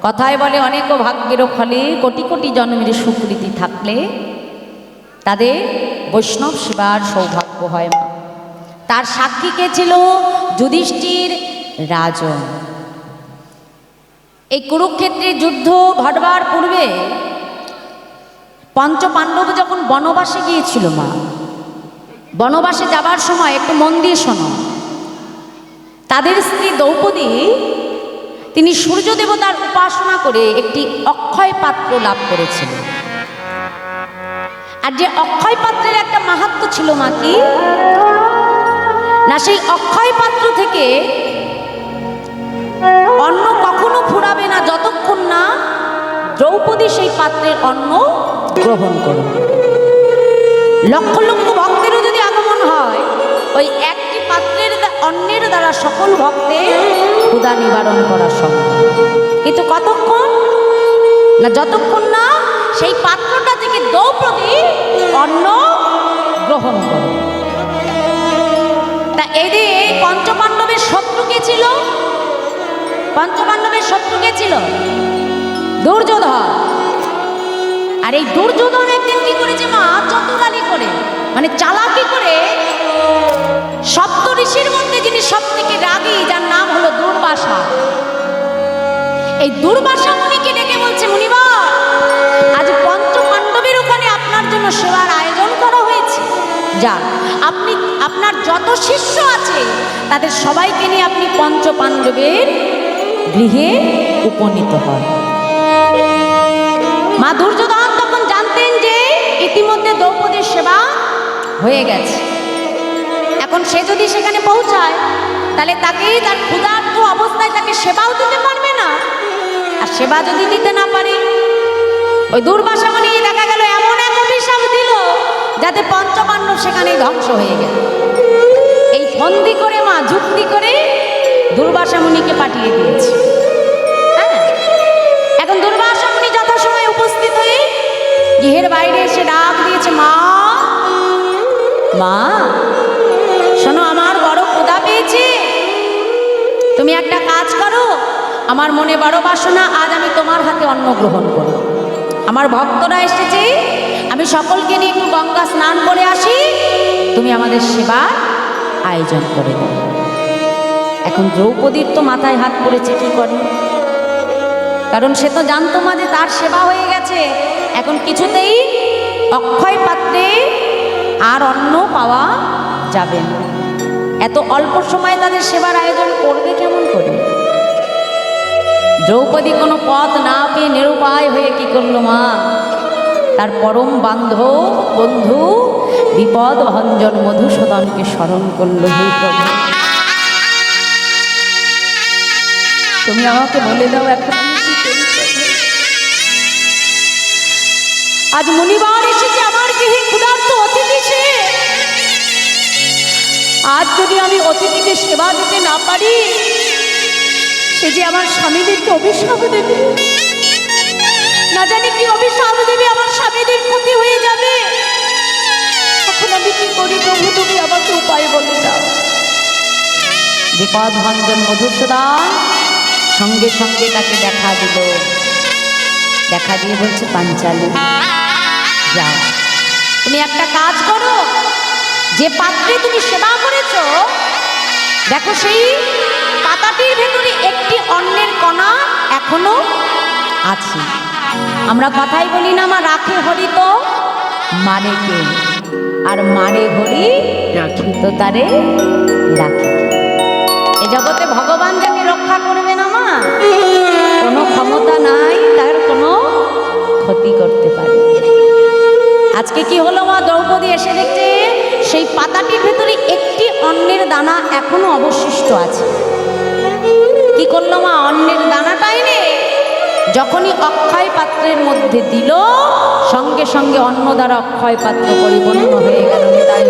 কথায় বলে অনেক ভাগ্যের ফলে কোটি কোটি জন্মের সুকৃতি থাকলে তাদের বৈষ্ণব সেবার সৌভাগ্য হয় মা। তার সাক্ষী কে ছিল? যুধিষ্ঠির রাজন। এই কুরুক্ষেত্রের যুদ্ধ ঘটবার পূর্বে পঞ্চপাণ্ডব যখন বনবাসে গিয়েছিল মা, বনবাসে যাবার সময় একটু মন দিয়ে শোনো, তাদের স্ত্রী দ্রৌপদী তিনি সূর্য দেবতার উপাসনা করে একটি অক্ষয় পাত্র লাভ করেছিল। আর যে অক্ষয় পাত্রের একটা মাহাত্ম্য ছিল মা, কি না, সেই অক্ষয় পাত্র থেকে অন্ন কখনো ফুরাবে না যতক্ষণ না দ্রৌপদী সেই পাত্রের অন্ন গ্রহণ করবে। লক্ষ লক্ষ ভক্তেরও যদি আগমন হয়, ওই একটি পাত্রের অন্নের দ্বারা সকল ভক্তের ক্ষুধা নিবারণ করা সম্ভব, কিন্তু কতক্ষণ না, যতক্ষণ না সেই পাত্রটা থেকে দ্রৌপদী অন্ন গ্রহণ করে। তা এদিকে পঞ্চপাণ্ডবের শত্রু কে ছিল? পঞ্চপাণ্ডবের শত্রু কে ছিল? দুর্যোধন। আর এই দুর্যোধন একদিন কি করেছে মা? চতুরালি করে, মানে চালাকি করে, সপ্ত ঋষির মধ্যে যিনি সব থেকে রাগী, যার নাম হলো দুর্বাসা, এই দুর্বাসা মুনিকে ডেকে বলছে, মুনিবার, আজ পঞ্চপাণ্ডবের ওখানে আপনার জন্য সেবার আয়োজন করা হয়েছে, যান আপনি আপনার যত শিষ্য আছে তাদের সবাইকে নিয়ে আপনি পঞ্চপাণ্ডবের গৃহে উপনীত হন। মা দুর্যোধন তখন জানতেন যে ইতিমধ্যে দ্রৌপদীর সেবা হয়ে গেছে। এখন সে যদি সেখানে পৌঁছায় তাহলে তাকেই তার ক্ষুধার্ত অবস্থায় তাকে সেবাও দিতে পারবে না। আর সেবা যদি দিতে না পারে, ওই দুর্বাসা মুনি দেখা গেল এমন এক অভিশাপ দিল যাতে পঞ্চপাণ্ডব সেখানেই ধ্বংস হয়ে গেল। এই ফন্দি করে মা, যুক্তি করে দুর্বাসা মুনিকে পাঠিয়ে দিয়েছে। হ্যাঁ, এখন দুর্বাসা মুনি যথাসময়ে উপস্থিত হয়ে গৃহের বাইরে এসে ডাক দিয়েছে, মা, মা শোনো, আমার বড় ক্ষুধা পেয়েছে, তুমি একটা কাজ করো, আমার মনে বড় বাসনা, আজ আমি তোমার হাতে অন্ন গ্রহণ করব। আমার ভক্তরা এসেছে, আমি সকলকে নিয়ে একটু গঙ্গা স্নান করে আসি, তুমি আমাদের সেবার আয়োজন করে দাও। এখন দ্রৌপদীর তো মাথায় হাত পড়েছে, কি করে? কারণ সে তো জানতো মা যে তার সেবা হয়ে গেছে, এখন কিছুতেই অক্ষয় পাত্রে আর অন্ন পাওয়া যাবে না। এত অল্প সময় তাদের সেবার আয়োজন করবে কেমন করে? দ্রৌপদী কোনো পথ না পেয়ে নিরুপায় হয়ে কি করলো মা? তার পরম বান্ধব বন্ধু বিপদ ভঞ্জন মধুসূদনকে স্মরণ করলো, হে প্রভু, তুমি আমাকে বলে দাও এখন আমি কি করি। আজ মুনিবার এসেছে আমার গৃহে, ক্ষুধার্ত অতিথি সে, আজ যদি আমি অতিথিকে সেবা দিতে না পারি, সে যে আমার স্বামীদেরকে অভিশাপ দেবে, না জানি কি অভিশাপ দেবে, আমার স্বামীদের ক্ষতি হয়ে যাবে। এখন আমি কি করি প্রভু, তুমি আমাকে উপায় বলে দাও। বিপদ ভঞ্জন মধুসূদন সঙ্গে সঙ্গে তাকে দেখা দিল, দেখা দিয়ে বলছে, পাঞ্চালী যাও, তুমি একটা কাজ করো, যে পাত্রে তুমি সেবা করেছ, দেখো সেই পাতাটির ভেতরে একটি অন্নের কণা এখনো আছে। আমরা কথাই বলি না মা, রাখে হরি তো মারে কে, আর মারে হরি তো তারে রাখে। এ জগতে ভগবান যাকে রক্ষা করবে না মা, কোনো ক্ষমতা নাই তার কোনো ক্ষতি করতে পারে। আজকে কি হলো মা, দ্রৌপদী এসে দেখছে সেই পাতাটির ভেতরে একটি অন্নের দানা এখনো অবশিষ্ট আছে। কি করলো মা, অন্নের দানাটা এনে যখনই অক্ষয় পাত্রের মধ্যে দিল, সঙ্গে সঙ্গে অন্ন দ্বারা অক্ষয় পাত্র পরিপূর্ণ হয়ে গেল। তাই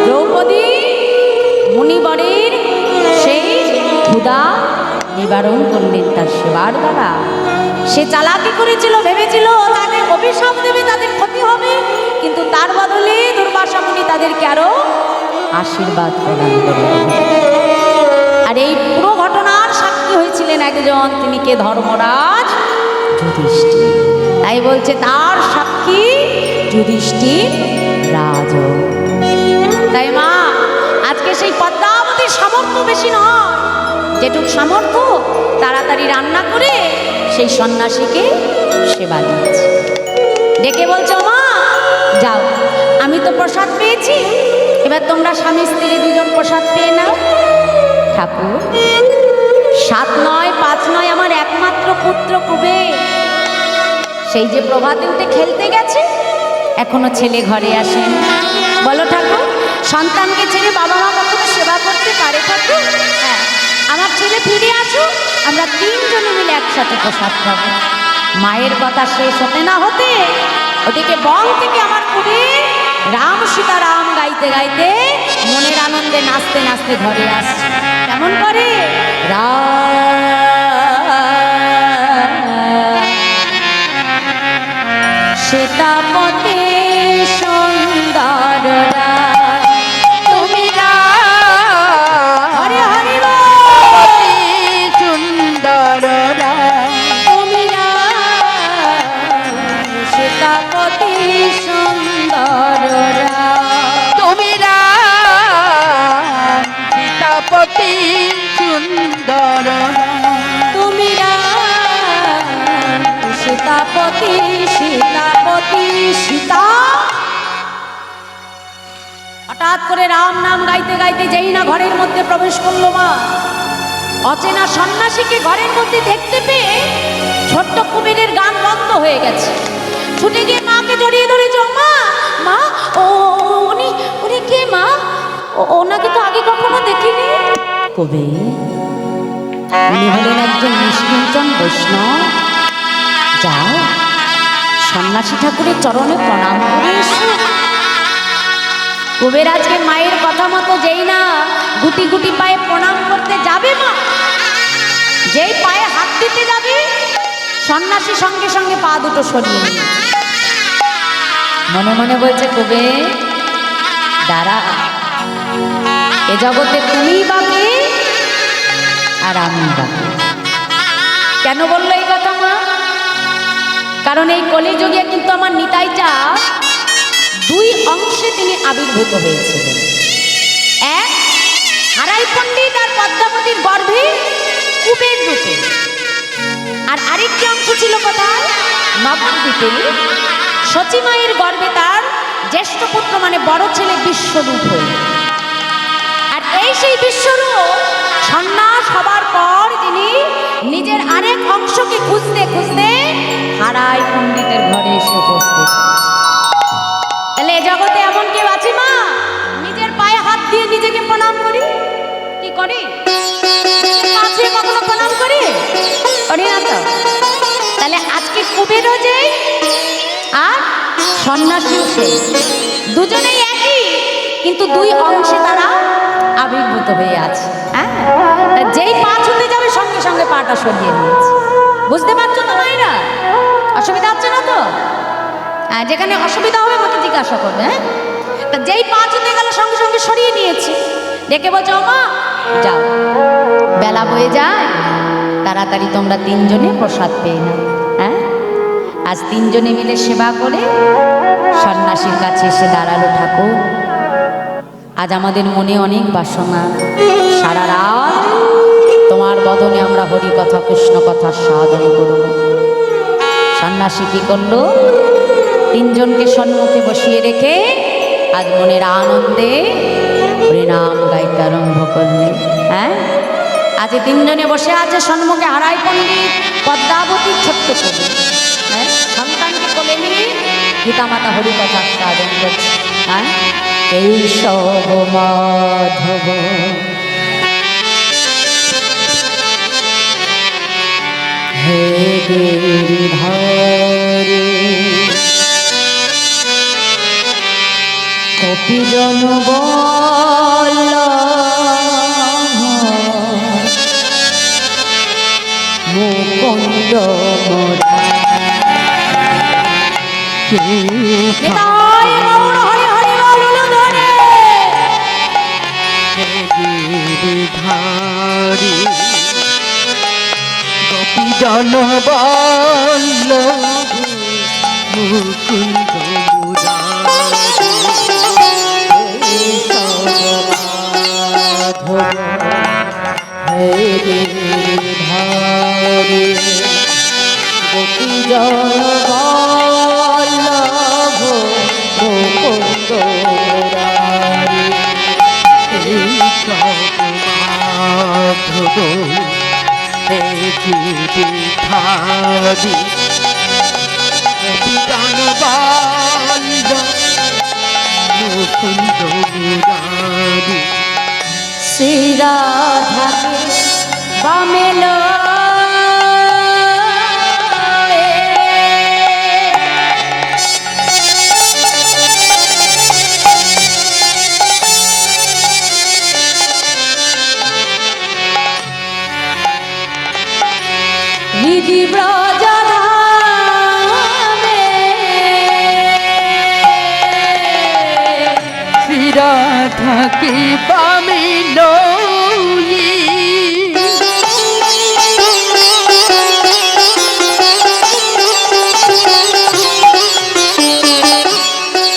দ্রৌপদী মুনিবরের সেই ক্ষুধা নিবারণ করলেন তার সেবার দ্বারা। সে চালাকি করেছিল, ভেবেছিল তাদের অভিশাপ দেবে, তাদের ক্ষতি হবে, কিন্তু তার বদলে দুর্বাসা মুনি তাদেরকে আরো আশীর্বাদ প্রদান করলেন। আর এই পুরো ঘটনার সাক্ষী একজন, তিনি কে? ধর্মরাজ যুধিষ্ঠির। তাই বলছে তার সাক্ষী যুধিষ্ঠির রাজ। তাই মা আজকে সেই পদ্মাবতীর সামর্থ্য বেশি নয়, যেটুক সামর্থ্য তাড়াতাড়ি রান্না করে সেই সন্ন্যাসীকে সেবা দিয়েছে। ডেকে বলছো মা যাও, আমি তো প্রসাদ পেয়েছি, এবার তোমরা স্বামী স্ত্রী দুজন প্রসাদ পেয়ে নাও। ঠাকুর 7 নয় 5 নয়, আমার একমাত্র পুত্র কুবের, সেই যে প্রভাতে উঠে খেলতে গেছে, এখনো ছেলে ঘরে আসেন। বলো ঠাকুর, সন্তানকে ছেড়ে বাবা মা কখনো সেবা করতে পারে ঠাকুর? হ্যাঁ, আমার ছেলে ফিরে আসুক, আমরা 3 জনে মিলে একসাথে প্রসাদ খাবো। মায়ের কথা শেষ হতে না হতে ওদিকে বন থেকে আমার কুবের রাম সীতারাম গাইতে গাইতে মনের আনন্দে নাচতে নাচতে ঘরে আসছে। কেমন করে? সীতাপতি সুন্দর তুমি হরে হরে সুন্দর তুমি সীতাপতি সুন্দর তুমি সীতাপতি সুন্দর তুমি সীতাপতি সীতাপতি সীতা। হঠাৎ করে রাম নাম গাইতে গাইতে যেই না ঘরের মধ্যে প্রবেশ করলো মা, অচেনা সন্ন্যাসীকে ঘরের মধ্যে দেখতে পেয়ে ছোট্ট কুবেরের গান বন্ধ হয়ে গেছে। ছুটে গিয়ে মাকে জড়িয়ে ধরেছ। মা মা ও উনি উনি কে মা? ওনাকে তো আগে কখনো দেখিনি। কবে? উনি হলেন একজন নিষ্কিঞ্চন বৈষ্ণব। যাও সন্ন্যাসী ঠাকুরের চরণে প্রণাম করে এসো। কুবের আজকে মায়ের কথা মতো যেই না গুটি গুটি পায়ে প্রণাম করতে যাবে মা, যেই পায়ে হাত দিতে যাবে সন্ন্যাসী সঙ্গে সঙ্গে পা দুটো সরিয়ে নিয়ে মনে মনে বলছে, কুবের দাঁড়া, এ জগতে তুমি বাকি আর আমি বাকি। কেন বললো এই কথা মা? কারণ এই কলিযুগে কিন্তু আমার নিতাই চাঁদ 2 অংশে তিনি আবির্ভূত হয়েছিলেন। এক, হারাই পণ্ডিত আর পদ্মাবতীর গর্ভে কুবের রূপে, আর আরেকটি অংশ ছিল কোথায়? নবদ্বীপে সচিমায়ের গর্ভে তার জ্যেষ্ঠ পুত্র মানে বড় ছেলে বিশ্বরূপ হয়ে। আর এই সেই বিশ্বরূপ সন্ন্যাস হবার পর তিনি নিজের আরেক অংশকে খুঁজতে খুঁজতে হারাই পণ্ডিতের ঘরে এসে উপস্থিত। তাহলে জগতে এমন কেউ আছে মা নিজের পায়ে হাত দিয়ে নিজেকে প্রণাম করি? কি করি? আছে কখনো প্রণাম করি? করি না তো। তাহলে আজকে কুবেরও যে আর সন্ন্যাসীও সেই, দুজনেই একই, কিন্তু 2 অংশে তারা আবির্ভূত হয়ে আছে। হ্যাঁ, যেই পা ছুটে যাবে সঙ্গে সঙ্গে পাটা সরিয়ে নিয়েছে। বুঝতে পারছো তো মায়েরা? অসুবিধা হচ্ছে না তো? যেখানে অসুবিধা হবে আমাকে জিজ্ঞাসা করবে। হ্যাঁ, তা যেই পা ছুটে গেল সঙ্গে সঙ্গে সরিয়ে নিয়েছে। ডেকে বলছো মা যাও, বেলা বয়ে যায়, তাড়াতাড়ি তোমরা 3 জনে প্রসাদ পেয়ে নাও। হ্যাঁ, আজ 3 জনে মিলে সেবা করে সন্ন্যাসীর কাছে এসে দাঁড়ালো। ঠাকুর, আজ আমাদের মনে অনেক বাসনা, সারা রাত তোমার বদনে আমরা হরি কথা কৃষ্ণ কথা সাধন করব। সন্ন্যাসী কি করলো? 3 জনকে সম্মুখে বসিয়ে রেখে আজ মনের আনন্দে হরিনাম গাইতে আরম্ভ করলেন। হ্যাঁ, আজ 3 জনে বসে আছে সম্মুখে হারাই পণ্ডিত পদ্মাবতীর ছোট্ট কবি। হ্যাঁ, সন্তানকে কোলে নিয়ে পিতামাতা হরিকথা সাধন করছে। হ্যাঁ, কেশব মাধব হে গিরিধারী কপিজন মুকুন্দ গিরিধারী জনবল্লভ মুকুন্দ মুরারি মাধব হে ধারে গোপী জনবল্লভ মুকুন্দ মুরারি মাধব ধারি মুকুন্দ মুরারি শ্রী রাধাকে বামেল হৃদি ব্রজধামে শ্রী রাধাকে পামিল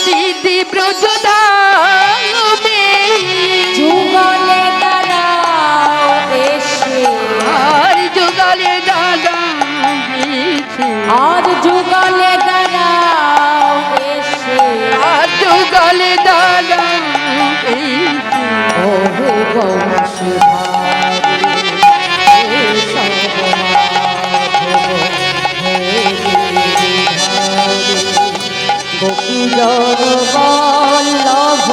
দিদি ব্রজধামে যুগলে দাঁড়াও এসে আর যুগলে দাদা আর যুগলে দাঁড়াও এসে আর যুগলে দাদা ওহে বংশীধারী হে সর্বমাধব হে গিরিধারী গোপী জনবল্লভ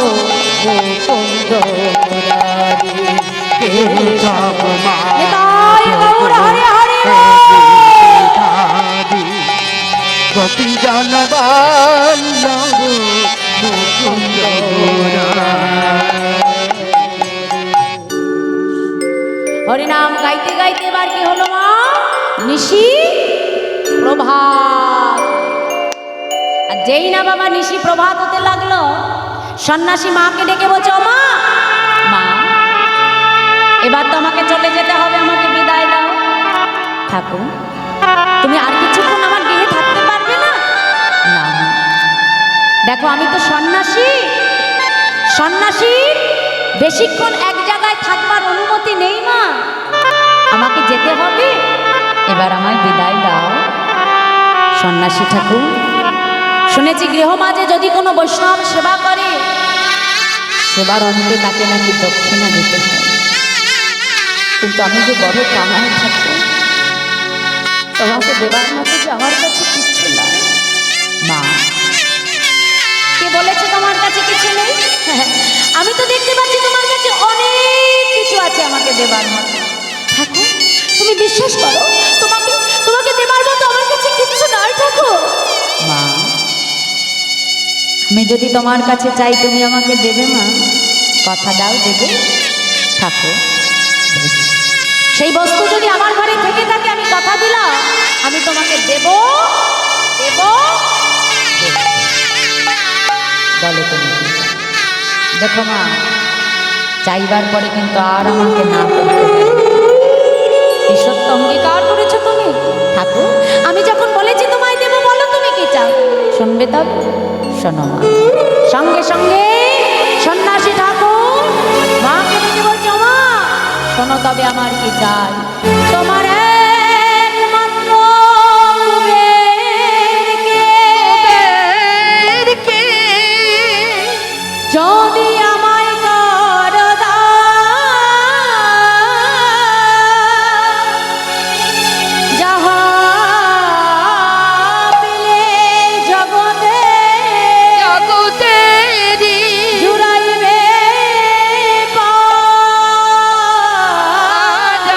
মুকুন্দ মুরারি হে নিতাই গৌর হরে হরে গোপী জনবল্লভ মুকুন্দ হরিনাম গাইতে গাইতে এবার কি হলো মা নিশি প্রভাত আর যেই না বাবা নিশি প্রভাত হতে লাগলো সন্ন্যাসী মাকে ডেকে বলছে ও মা মা এবার তো আমাকে চলে যেতে হবে আমাকে বিদায় দাও থাকো তুমি আর কিছুক্ষণ আমার গৃহে থাকতে পারবে না না মা দেখো আমি তো সন্ন্যাসী সন্ন্যাসীর বেশিক্ষণ এক জায়গায় থাকবার অনুমতি নেই মা আমাকে যেতে হবে এবার আমায় বিদায় দাও সন্ন্যাসী ঠাকুর শুনেছি গৃহমাঝে যদি কোনো বৈষ্ণব সেবা করে সেবার অন্তে তাকে নাকি দক্ষিণা দিতে হয় কিন্তু আমি যে বড় কামাই ঠাকুর তোমাকে দেবার মতো যে আমার কাছে কিচ্ছু নাই মা কে বলেছে তোমার কাছে কিছু নেই আমি তো দেখতে পাচ্ছি তোমার কাছে অনেক কিছু আছে আমাকে দেবার মতো ঠাকুর তুমি বিশ্বাস করো তোমাকে তোমাকে দেবার মতো আমার কাছে কিচ্ছু নাই ঠাকুর মা আমি যদি তোমার কাছে চাই তুমি আমাকে দেবে মা কথা দাও দেবে ঠাকুর বেশ। সেই বস্তু যদি আমার ঘরে থেকে থাকে আমি কথা দিলাম আমি তোমাকে দেব দেব বলো তুমি দেখো মা চাইবার পরে কিন্তু আর আমাকে না করতে হবে এই সত্য অঙ্গীকার করেছো তুমি ঠাকুর আমি যখন বলেছি তোমায় দেবো বলো তুমি কি চাও শুনবে তবে শোনো মা সঙ্গে সঙ্গে সন্ন্যাসী ঠাকুর মাকে ডেকে বলছো মা শোনো তবে আমার কি চাই তোমার